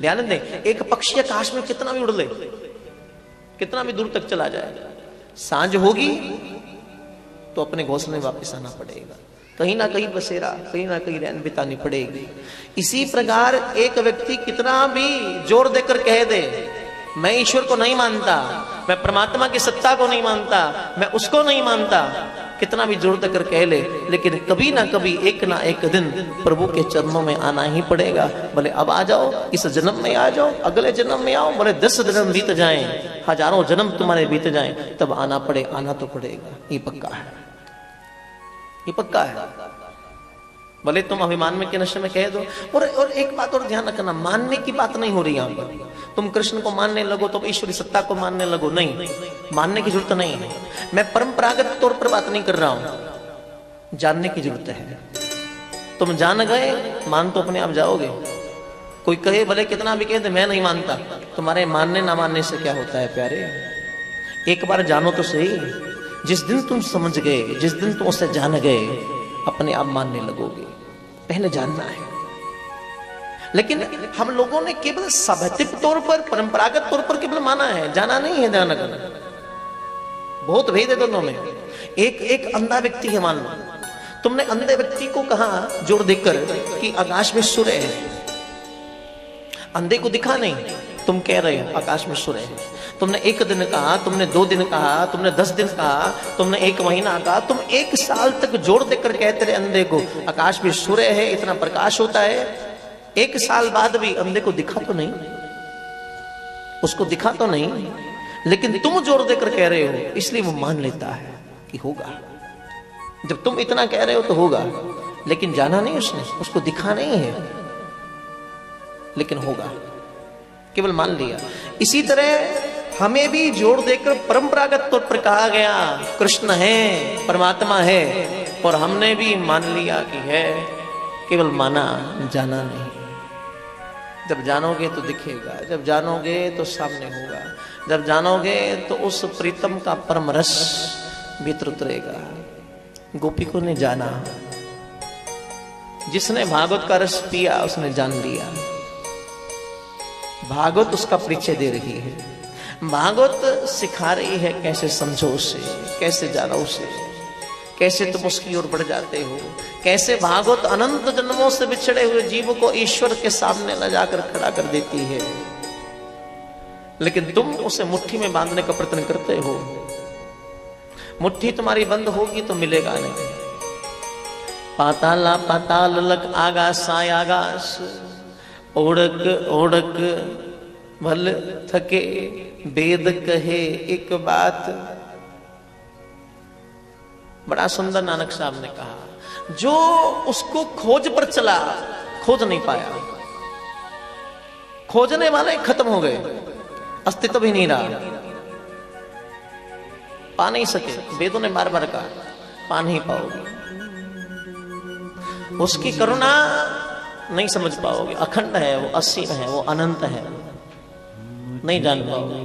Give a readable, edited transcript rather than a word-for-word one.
ध्यान दें, एक पक्षी आकाश में कितना भी उड़ ले, कितना भी दूर तक चला जाए, सांझ होगी तो अपने घोंसले में वापस आना पड़ेगा, कहीं ना कहीं बसेरा, कहीं ना कहीं रैन बितानी पड़ेगी। इसी प्रकार एक व्यक्ति कितना भी जोर देकर कह दे मैं ईश्वर को नहीं मानता, मैं परमात्मा की सत्ता को नहीं मानता, मैं उसको नहीं मानता, कितना भी जोर देकर कह ले, लेकिन कभी ना कभी एक ना एक दिन प्रभु के चरणों में आना ही पड़ेगा। भले अब आ जाओ, इस जन्म में आ जाओ, अगले जन्म में आओ, भले 10 जन्म बीत जाएं, हजारों जन्म तुम्हारे बीत जाएं, तब आना पड़े, आना तो पड़ेगा, ये पक्का है, ये पक्का है। भले तुम अभिमान में के नशे में कह दो। और एक बात और ध्यान रखना, मानने की बात नहीं हो रही यहां पर, तुम कृष्ण को मानने लगो, तुम ईश्वरी सत्ता को मानने लगो, नहीं, मानने की जरूरत नहीं है। मैं परंपरागत तौर पर बात नहीं कर रहा हूं, जानने की जरूरत है। तुम जान गए, मान तो अपने आप जाओगे। कोई कहे भले कितना भी कहे, मैं नहीं मानता, तुम्हारे मानने ना मानने से क्या होता है प्यारे, एक बार जानो तो सही। जिस दिन तुम समझ गए, जिस दिन तुम उसे जान गए, अपने आप मानने लगोगे, पहले जानना है। लेकिन हम लोगों ने केवल सभ्यतिक तौर पर, परंपरागत तौर पर केवल माना है, जाना नहीं है। ध्यान रखना, बहुत भेद है दोनों में। एक अंधा व्यक्ति है, मान लो तुमने अंधे व्यक्ति को कहा जोर देकर कि आकाश में सूर्य है, अंधे को दिखा नहीं, तुम कह रहे हो आकाश में सूर्य है। तुमने 1 दिन कहा, तुमने 2 दिन कहा, तुमने 10 दिन कहा, तुमने 1 महीना कहा, तुम 1 साल तक जोर देकर कहते रहे अंधे को आकाश में सूर्य है, इतना प्रकाश होता है। 1 साल बाद भी अंधे को दिखा तो नहीं, उसको दिखा तो नहीं, लेकिन तुम जोर देकर कह रहे हो, इसलिए वो मान लेता है कि होगा। जब तुम इतना कह रहे हो तो होगा, लेकिन जाना नहीं उसने, उसको दिखा नहीं है, लेकिन होगा, केवल मान लिया। इसी तरह हमें भी जोर देकर परंपरागत तौर पर कहा गया कृष्ण है, परमात्मा है, और हमने भी मान लिया कि है, केवल माना, जाना नहीं। जब जानोगे तो दिखेगा, जब जानोगे तो सामने होगा, जब जानोगे तो उस प्रीतम का परम रस भीतर उतरेगा। गोपिकों ने जाना, जिसने भागवत का रस पिया उसने जान लिया। भागवत उसका परिचय दे रही है, भागवत सिखा रही है कैसे समझो उसे, कैसे जानो उसे, कैसे तुम उसकी ओर बढ़ जाते हो, कैसे भागवत अनंत जन्मों से बिछड़े हुए जीव को ईश्वर के सामने ला जाकर खड़ा कर देती है। लेकिन तुम उसे मुट्ठी में बांधने का प्रयत्न करते हो, मुट्ठी तुम्हारी बंद होगी तो मिलेगा नहीं। पाताला पाताल लग आगास आय आगास, ओढ़क ओढ़क भल थके वेद कहे एक बात। बड़ा सुंदर नानक साहब ने कहा, जो उसको खोज पर चला खोज नहीं पाया, खोजने वाले खत्म हो गए, अस्तित्व ही नहीं रहा, पा नहीं सके। वेदों ने बार बार कहा पा नहीं पाओगे, उसकी करुणा नहीं समझ पाओगे, अखंड है वो, असीम है वो, अनंत है, नहीं जान पाओगे।